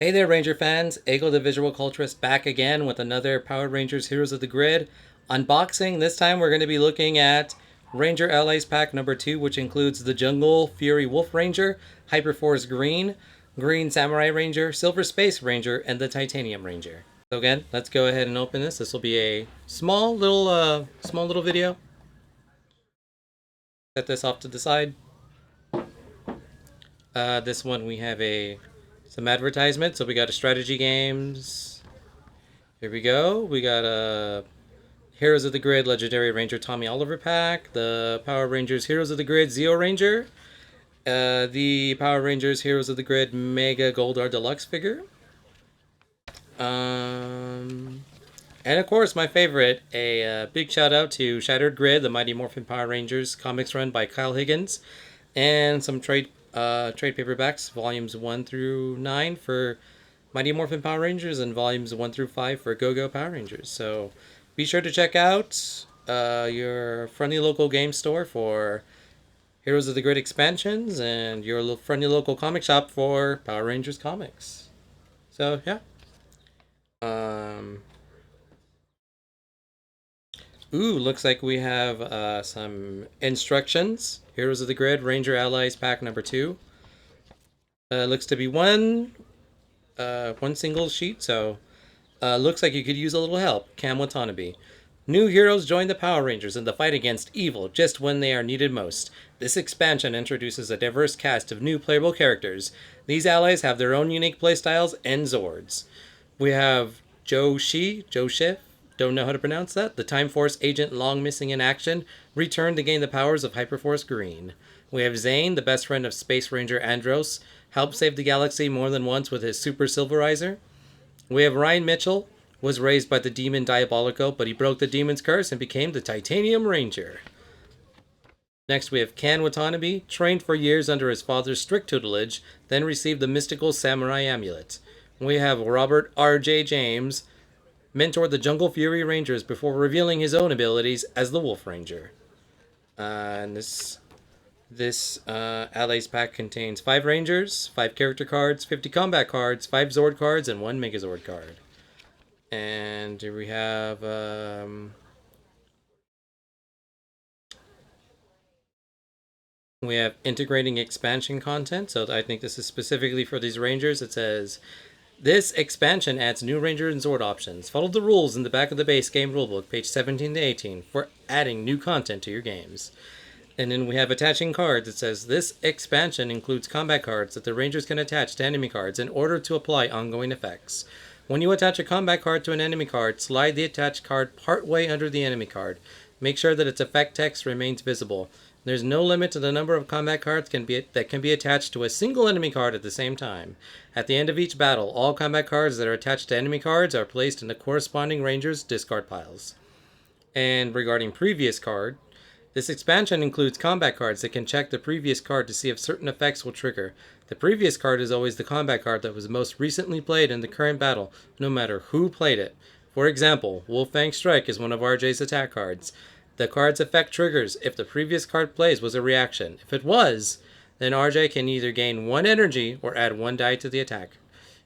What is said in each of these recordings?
Hey there, Ranger fans. Eggo the Visual Culturist back again with another Power Rangers Heroes of the Grid unboxing. This time we're going to be looking at Ranger Allies Pack number 2, which includes the Jungle Fury Wolf Ranger, HyperForce Green, Green Samurai Ranger, Silver Space Ranger, and the Titanium Ranger. So again, let's go ahead and open this. This will be a small little video. Set this off to the side. This one we have some advertisements. So we got a strategy games. Here we go. We got a Heroes of the Grid Legendary Ranger Tommy Oliver pack. The Power Rangers Heroes of the Grid Zeo Ranger. The Power Rangers Heroes of the Grid Mega Goldar Deluxe figure. And of course, my favorite, a big shout out to Shattered Grid, the Mighty Morphin Power Rangers comics run by Kyle Higgins, and some trade paperbacks, volumes 1 through 9 for Mighty Morphin Power Rangers, and volumes 1 through 5 for Go-Go Power Rangers. So be sure to check out your friendly local game store for Heroes of the Grid expansions, and your friendly local comic shop for Power Rangers comics. So yeah. Ooh, looks like we have some instructions. Heroes of the Grid, Ranger Allies Pack number 2. Looks to be one single sheet, so looks like you could use a little help. Cam Watanabe. New heroes join the Power Rangers in the fight against evil just when they are needed most. This expansion introduces a diverse cast of new playable characters. These allies have their own unique playstyles and Zords. We have Shih, don't know how to pronounce that. The Time Force agent long missing in action, returned to gain the powers of HyperForce Green. We have Zhane, the best friend of Space Ranger Andros, helped save the galaxy more than once with his Super Silverizer. We have Ryan Mitchell, was raised by the demon Diabolico, but he broke the demon's curse and became the Titanium Ranger. Next we have Ken Watanabe, trained for years under his father's strict tutelage, then received the mystical Samurai Amulet. We have Robert R.J. James, mentored the Jungle Fury Rangers before revealing his own abilities as the Wolf Ranger. And this Allies pack contains 5 Rangers, 5 character cards, 50 combat cards, 5 Zord cards, and 1 Megazord card. And here we have integrating expansion content. So I think this is specifically for these Rangers. It says, this expansion adds new Ranger and Zord options. Follow the rules in the back of the base game rulebook, page 17 to 18, for adding new content to your games. And then we have attaching cards. It says, this expansion includes combat cards that the Rangers can attach to enemy cards in order to apply ongoing effects. When you attach a combat card to an enemy card, slide the attached card partway under the enemy card. Make sure that its effect text remains visible. There's no limit to the number of combat cards that can be attached to a single enemy card at the same time. At the end of each battle, all combat cards that are attached to enemy cards are placed in the corresponding Rangers' discard piles. And regarding previous card, this expansion includes combat cards that can check the previous card to see if certain effects will trigger. The previous card is always the combat card that was most recently played in the current battle, no matter who played it. For example, Wolfang Strike is one of RJ's attack cards. The card's effect triggers if the previous card plays was a reaction. If it was, then RJ can either gain 1 energy or add 1 die to the attack.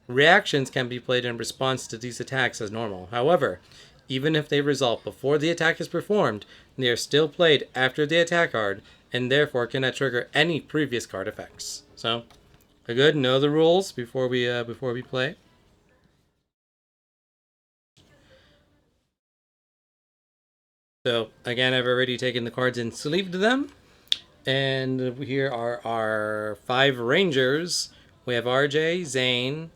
Reactions can be played in response to these attacks as normal. However, even if they resolve before the attack is performed, they are still played after the attack card, and therefore cannot trigger any previous card effects. So, good. Know the rules before we play. So again, I've already taken the cards and sleeved them, and here are our 5 Rangers. We have RJ, Zhane,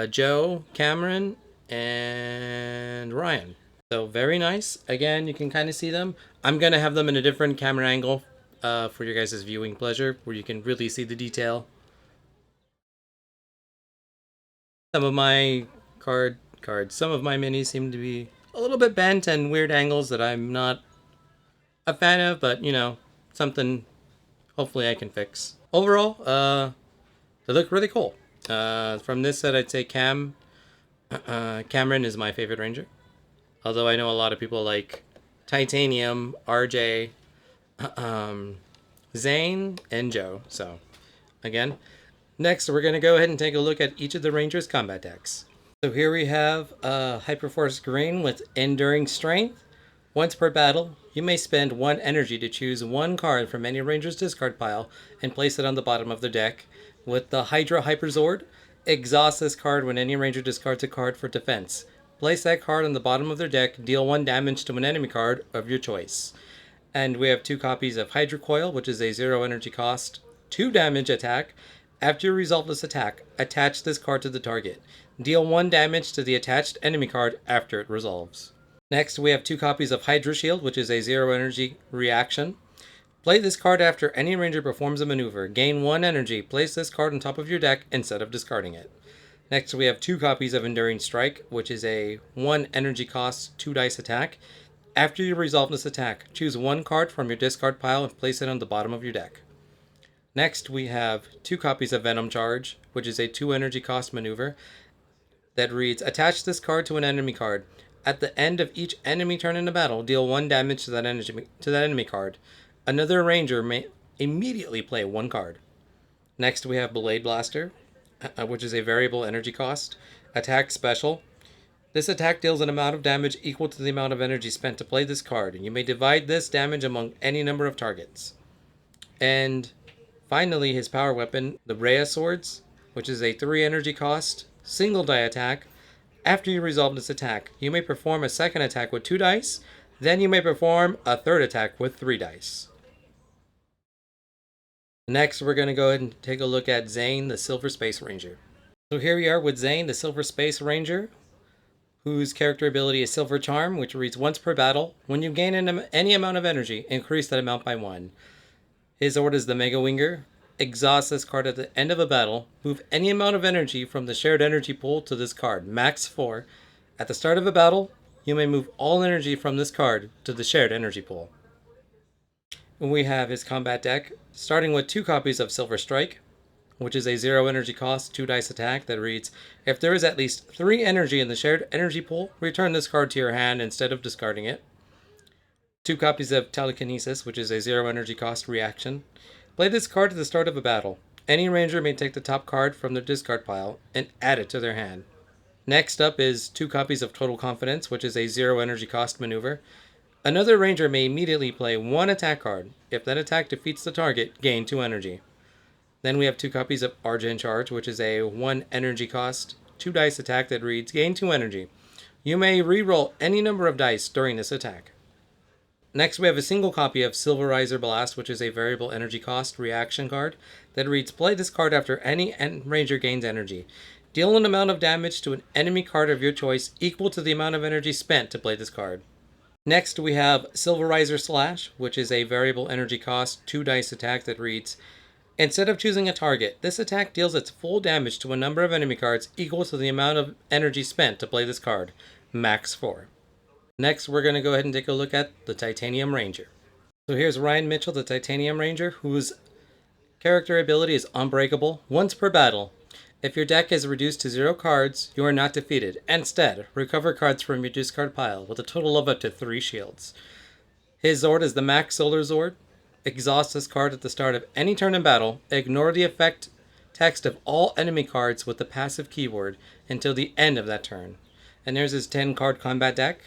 Joe, Cameron, and Ryan. So very nice. Again, you can kind of see them. I'm going to have them in a different camera angle for your guys' viewing pleasure, where you can really see the detail. Some of my some of my minis seem to be a little bit bent and weird angles that I'm not a fan of, but you know, something hopefully I can fix. Overall, they look really cool. From this set, I'd say Cameron is my favorite Ranger. Although I know a lot of people like Titanium, RJ, Zhane, and Joe. So, again, Next, we're going to go ahead and take a look at each of the Rangers' combat decks. So here we have HyperForce Green with Enduring Strength. Once per battle, you may spend 1 energy to choose 1 card from any Ranger's discard pile and place it on the bottom of their deck. With the Hydra Hyper Zord, exhaust this card when any Ranger discards a card for defense. Place that card on the bottom of their deck, deal 1 damage to an enemy card of your choice. And we have 2 copies of Hydra Coil, which is a 0 energy cost, 2 damage attack. After you resolve this attack, attach this card to the target. Deal 1 damage to the attached enemy card after it resolves. Next, we have 2 copies of Hydra Shield, which is a 0 energy reaction. Play this card after any Ranger performs a maneuver. Gain 1 energy. Place this card on top of your deck instead of discarding it. Next, we have 2 copies of Enduring Strike, which is a 1 energy cost, 2 dice attack. After you resolve this attack, choose 1 card from your discard pile and place it on the bottom of your deck. Next, we have 2 copies of Venom Charge, which is a 2 energy cost maneuver that reads, attach this card to an enemy card. At the end of each enemy turn in a battle, deal 1 damage to that enemy card. Another Ranger may immediately play 1 card. Next, we have Blade Blaster, which is a variable energy cost. Attack Special. This attack deals an amount of damage equal to the amount of energy spent to play this card, and you may divide this damage among any number of targets. And finally, his power weapon, the Rhea Swords, which is a 3 energy cost, single die attack. After you resolve this attack, you may perform a second attack with 2 dice, then you may perform a third attack with 3 dice. Next, we're going to go ahead and take a look at Zhane, the Silver Space Ranger. So here we are with Zhane, the Silver Space Ranger, whose character ability is Silver Charm, which reads, once per battle, when you gain any amount of energy, increase that amount by 1. His Zord is the Mega Winger. Exhaust this card at the end of a battle. Move any amount of energy from the shared energy pool to this card, max 4. At the start of a battle, you may move all energy from this card to the shared energy pool. And we have his combat deck, starting with 2 copies of Silver Strike, which is a 0 energy cost, 2 dice attack that reads, if there is at least 3 energy in the shared energy pool, return this card to your hand instead of discarding it. 2 copies of Telekinesis, which is a 0 energy cost reaction. Play this card at the start of a battle. Any Ranger may take the top card from their discard pile and add it to their hand. Next up is 2 copies of Total Confidence, which is a 0 energy cost maneuver. Another Ranger may immediately play 1 attack card. If that attack defeats the target, gain 2 energy. Then we have 2 copies of Argent Charge, which is a 1 energy cost, 2 dice attack that reads, gain 2 energy. You may re-roll any number of dice during this attack. Next, we have a single copy of Silverizer Blast, which is a variable energy cost reaction card that reads, play this card after any Ranger gains energy. Deal an amount of damage to an enemy card of your choice equal to the amount of energy spent to play this card. Next, we have Silverizer Slash, which is a variable energy cost, 2 dice attack that reads, instead of choosing a target, this attack deals its full damage to a number of enemy cards equal to the amount of energy spent to play this card, max 4. Next, we're going to go ahead and take a look at the Titanium Ranger. So here's Ryan Mitchell, the Titanium Ranger, whose character ability is Unbreakable. Once per battle, if your deck is reduced to 0 cards, you are not defeated. Instead, recover cards from your discard pile with a total of up to 3 shields. His Zord is the Max Solar Zord. Exhaust this card at the start of any turn in battle. Ignore the effect text of all enemy cards with the passive keyword until the end of that turn. And there's his 10-card combat deck,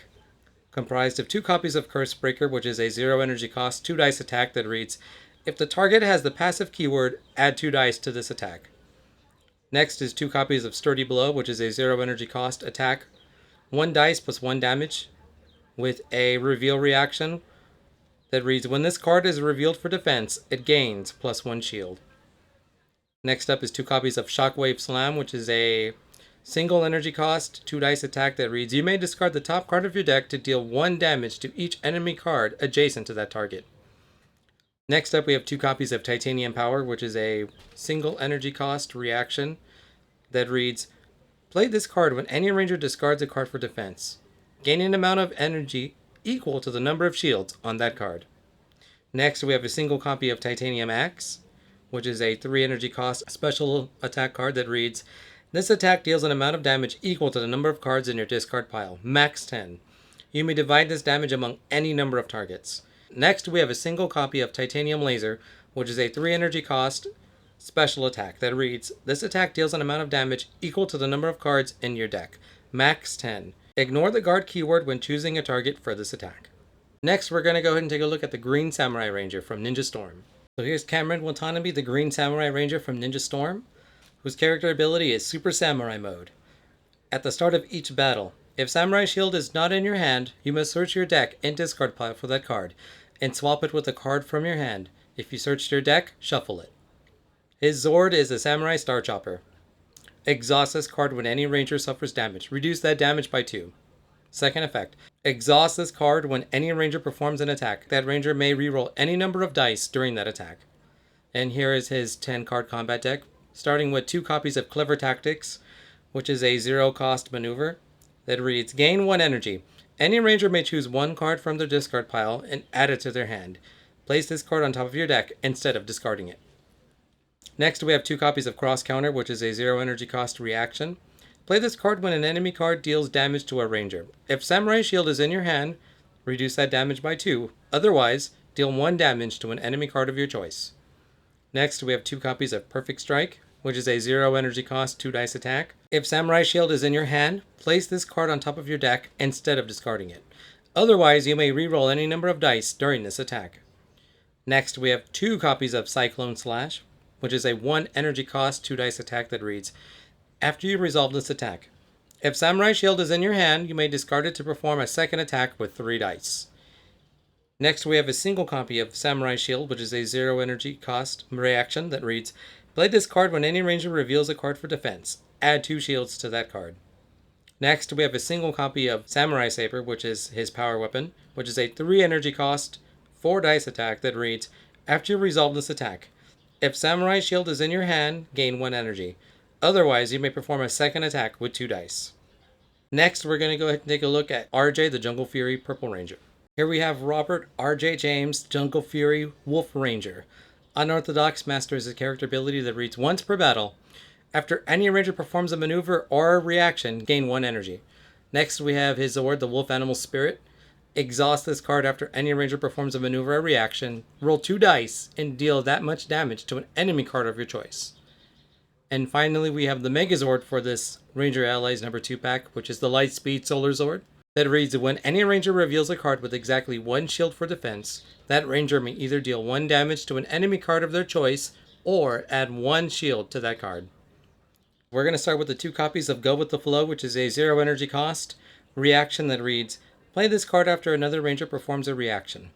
comprised of 2 copies of Curse Breaker, which is a 0 energy cost, 2 dice attack that reads, if the target has the passive keyword, add 2 dice to this attack. Next is 2 copies of Sturdy Blow, which is a 0 energy cost attack, 1 dice plus 1 damage, with a reveal reaction that reads, when this card is revealed for defense, it gains plus 1 shield. Next up is 2 copies of Shockwave Slam, which is a single energy cost, 2 dice attack that reads, you may discard the top card of your deck to deal 1 damage to each enemy card adjacent to that target. Next up, we have 2 copies of Titanium Power, which is a single energy cost reaction that reads, play this card when any Ranger discards a card for defense. Gain an amount of energy equal to the number of shields on that card. Next, we have a single copy of Titanium Axe, which is a 3 energy cost special attack card that reads, this attack deals an amount of damage equal to the number of cards in your discard pile, max 10. You may divide this damage among any number of targets. Next, we have a single copy of Titanium Laser, which is a 3 energy cost, special attack that reads, this attack deals an amount of damage equal to the number of cards in your deck, max 10. Ignore the guard keyword when choosing a target for this attack. Next, we're going to go ahead and take a look at the Green Samurai Ranger from Ninja Storm. So here's Cameron Watanabe, the Green Samurai Ranger from Ninja Storm, whose character ability is Super Samurai Mode. At the start of each battle, if Samurai Shield is not in your hand, you must search your deck and discard pile for that card, and swap it with a card from your hand. If you searched your deck, shuffle it. His Zord is the Samurai Star Chopper. Exhaust this card when any ranger suffers damage. Reduce that damage by 2. Second effect. Exhaust this card when any ranger performs an attack. That ranger may reroll any number of dice during that attack. And here is his 10 card combat deck, starting with 2 copies of Clever Tactics, which is a 0 cost maneuver that reads, gain 1 energy. Any ranger may choose 1 card from their discard pile and add it to their hand. Place this card on top of your deck instead of discarding it. Next, we have 2 copies of Cross Counter, which is a 0 energy cost reaction. Play this card when an enemy card deals damage to a ranger. If Samurai Shield is in your hand, reduce that damage by 2. Otherwise, deal 1 damage to an enemy card of your choice. Next, we have 2 copies of Perfect Strike, which is a 0 energy cost 2 dice attack. If Samurai Shield is in your hand, place this card on top of your deck instead of discarding it. Otherwise, you may reroll any number of dice during this attack. Next, we have 2 copies of Cyclone Slash, which is a 1 energy cost 2 dice attack that reads, after you resolve this attack, if Samurai Shield is in your hand, you may discard it to perform a second attack with 3 dice. Next, we have a single copy of Samurai Shield, which is a 0 energy cost reaction that reads, play this card when any ranger reveals a card for defense. Add 2 shields to that card. Next, we have a single copy of Samurai Saber, which is his power weapon, which is a 3 energy cost 4 dice attack that reads, after you resolve this attack, if Samurai Shield is in your hand, gain 1 energy. Otherwise, you may perform a second attack with 2 dice. Next, we're going to go ahead and take a look at RJ, the Jungle Fury Purple Ranger. Here we have Robert R.J. James, Jungle Fury Wolf Ranger. Unorthodox masters his character ability that reads, once per battle, after any ranger performs a maneuver or a reaction, gain 1 energy. Next, we have his Zord, the Wolf Animal Spirit. Exhaust this card after any ranger performs a maneuver or reaction. Roll 2 dice and deal that much damage to an enemy card of your choice. And finally, we have the Megazord for this Ranger Allies number 2 pack, which is the Lightspeed Solar Zord. That reads, when any ranger reveals a card with exactly 1 shield for defense, that ranger may either deal 1 damage to an enemy card of their choice, or add 1 shield to that card. We're going to start with the 2 copies of Go With The Flow, which is a 0 energy cost reaction that reads, play this card after another ranger performs a reaction.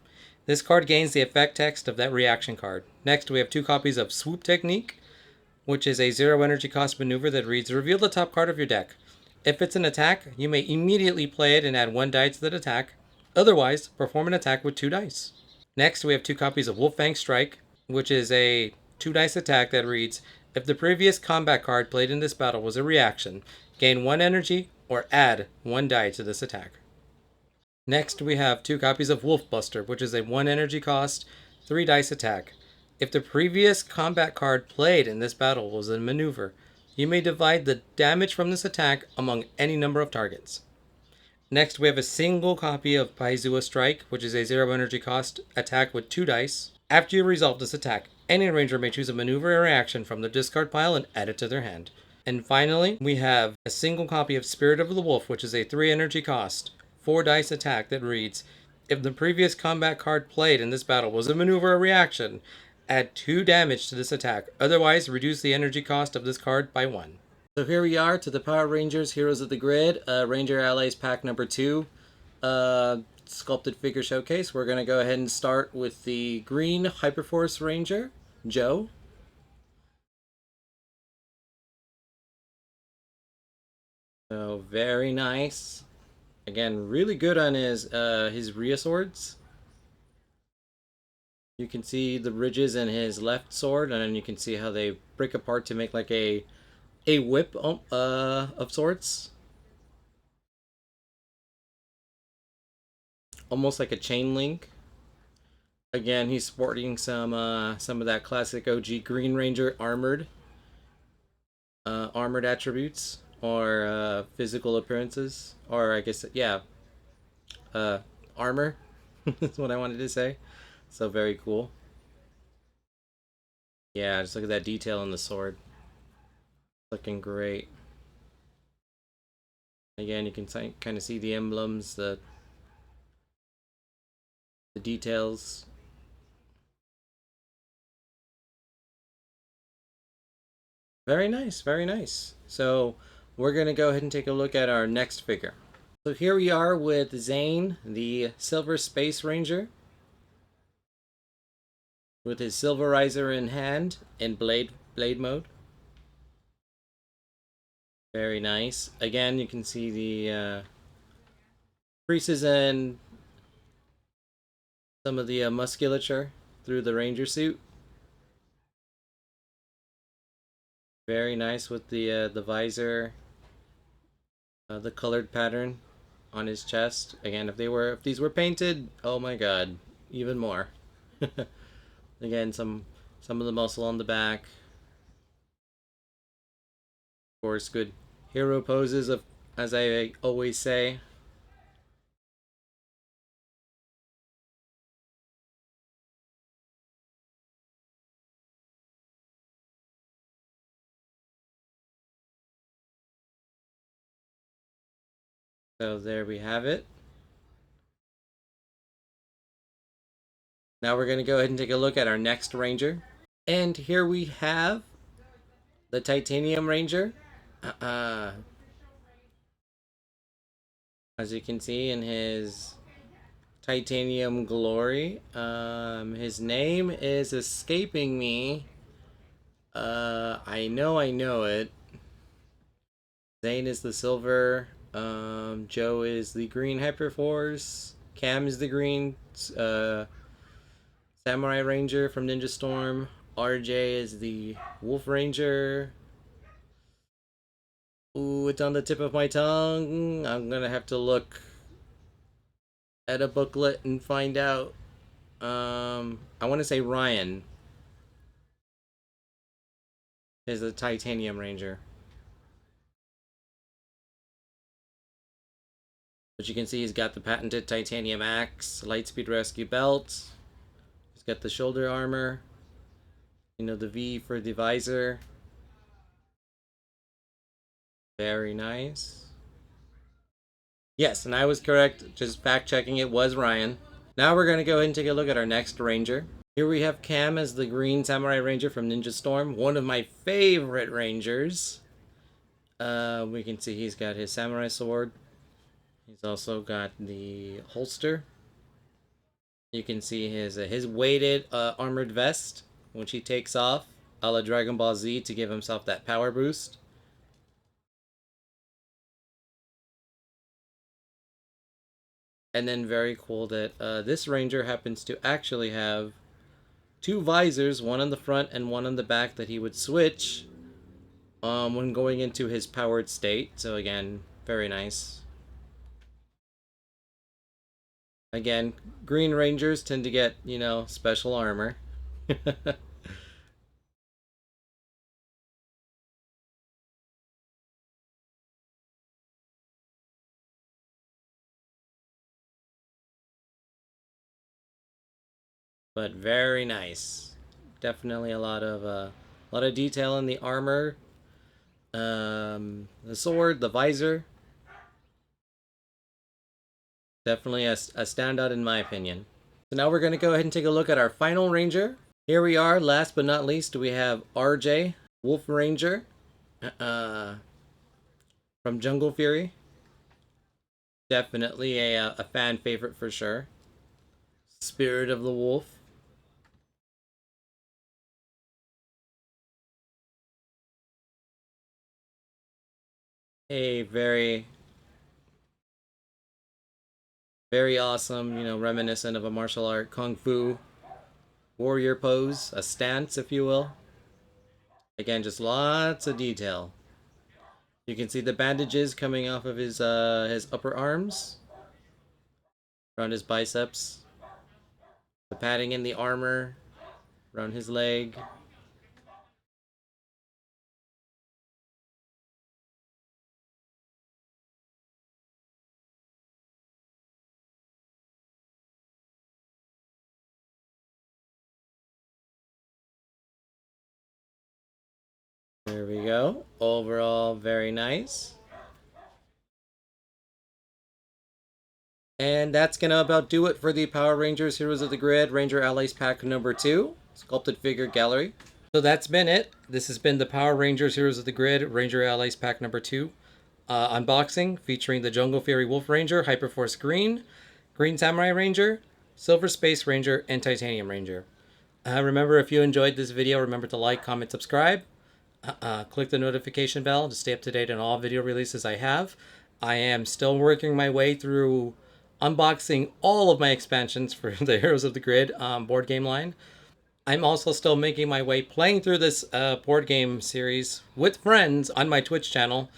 This card gains the effect text of that reaction card. Next, we have 2 copies of Swoop Technique, which is a 0 energy cost maneuver that reads, reveal the top card of your deck. If it's an attack, you may immediately play it and add 1 die to that attack. Otherwise, perform an attack with 2 dice. Next, we have 2 copies of Wolfang Strike, which is a 2 dice attack that reads, if the previous combat card played in this battle was a reaction, gain 1 energy or add 1 die to this attack. Next, we have 2 copies of Wolf Buster, which is a 1 energy cost, 3 dice attack. If the previous combat card played in this battle was a maneuver, you may divide the damage from this attack among any number of targets. Next, we have a single copy of Paizua Strike, which is a 0 energy cost attack with 2 dice. After you resolve this attack, any ranger may choose a maneuver or reaction from the discard pile and add it to their hand. And finally, we have a single copy of Spirit of the Wolf, which is a 3 energy cost, 4 dice attack that reads, if the previous combat card played in this battle was a maneuver or reaction, add 2 damage to this attack. Otherwise, reduce the energy cost of this card by 1. So here we are to the Power Rangers Heroes of the Grid, Ranger Allies pack number 2, sculpted figure showcase. We're going to go ahead and start with the green Hyperforce Ranger, Joe. So very nice. Again, really good on his rear swords. You can see the ridges in his left sword, and then you can see how they break apart to make like a whip of sorts. Almost like a chain link. Again, he's sporting some of that classic OG Green Ranger armored attributes or physical appearances, or I guess armor. That's what I wanted to say. So very cool. Yeah, just look at that detail on the sword. Looking great. Again, you can kind of see the emblems, the details. Very nice, very nice. So we're going to go ahead and take a look at our next figure. So here we are with Zhane, the Silver Space Ranger, with his Silverizer in hand in blade mode. Very nice. Again, you can see the creases and some of the musculature through the Ranger suit. Very nice with the visor, the colored pattern on his chest. Again, if these were painted, oh my god, even more. Again, some of the muscle on the back. Of course, good hero poses of, as I always say. So there we have it. Now we're going to go ahead and take a look at our next Ranger. And here we have the Titanium Ranger. Uh, as you can see in his Titanium Glory. His name is escaping me. I know it. Zhane is the silver. Joe is the green HyperForce. Cam is the green Samurai Ranger from Ninja Storm. RJ is the Wolf Ranger. Ooh, it's on the tip of my tongue. I'm gonna have to look at a booklet and find out. I want to say Ryan is the Titanium Ranger. But you can see he's got the patented titanium axe, lightspeed rescue belt. He's got the shoulder armor. You know, the V for the visor. Very nice. Yes, and I was correct. Just fact checking, it was Ryan. Now we're going to go ahead and take a look at our next Ranger. Here we have Cam as the green Samurai Ranger from Ninja Storm. One of my favorite Rangers. We can see he's got his Samurai Sword. He's also got the holster. You can see his weighted armored vest, which he takes off, a la Dragon Ball Z, to give himself that power boost. And then very cool that this Ranger happens to actually have two visors, one on the front and one on the back, that he would switch when going into his powered state. So again, very nice. Again, Green Rangers tend to get, you know, special armor. But very nice. Definitely a lot of detail in the armor, the sword, the visor. Definitely a standout in my opinion. So now we're going to go ahead and take a look at our final Ranger. Here we are. Last but not least, we have RJ, Wolf Ranger, uh, from Jungle Fury. Definitely a fan favorite for sure. Spirit of the Wolf. A very awesome, you know, reminiscent of a martial art, kung fu warrior pose, a stance, if you will. Again, just lots of detail. You can see the bandages coming off of his upper arms, around his biceps. The padding in the armor around his leg. There we go. Overall, very nice. And that's gonna about do it for the Power Rangers Heroes of the Grid Ranger Allies pack number 2, Sculpted Figure Gallery. So that's been it. This has been the Power Rangers Heroes of the Grid Ranger Allies pack number 2 unboxing, featuring the Jungle Fury Wolf Ranger, HyperForce Green, Green Samurai Ranger, Silver Space Ranger, and Titanium Ranger. Remember, if you enjoyed this video, remember to like, comment, subscribe. Click the notification bell to stay up to date on all video releases I have. I am still working my way through unboxing all of my expansions for the Heroes of the Grid board game line. I'm also still making my way playing through this board game series with friends on my Twitch channel,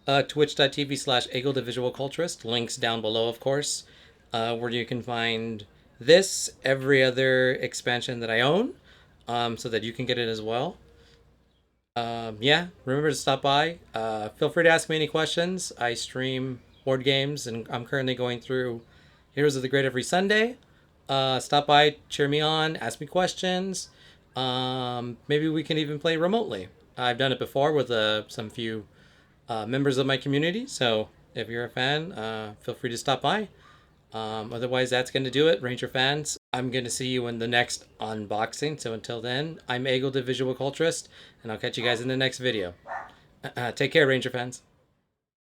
twitch.tv/Eggo the Visual Culturist. Links down below, of course, where you can find this, every other expansion that I own, so that you can get it as well. Yeah, remember to stop by. Feel free to ask me any questions. I stream board games, and I'm currently going through Heroes of the Grid every Sunday. Stop by, cheer me on, ask me questions. Maybe we can even play remotely. I've done it before with some few members of my community, so if you're a fan, feel free to stop by. Otherwise, that's going to do it, Ranger fans. I'm going to see you in the next unboxing. So until then, I'm Eggo the Visual Culturist, and I'll catch you guys in the next video. Take care, Ranger fans.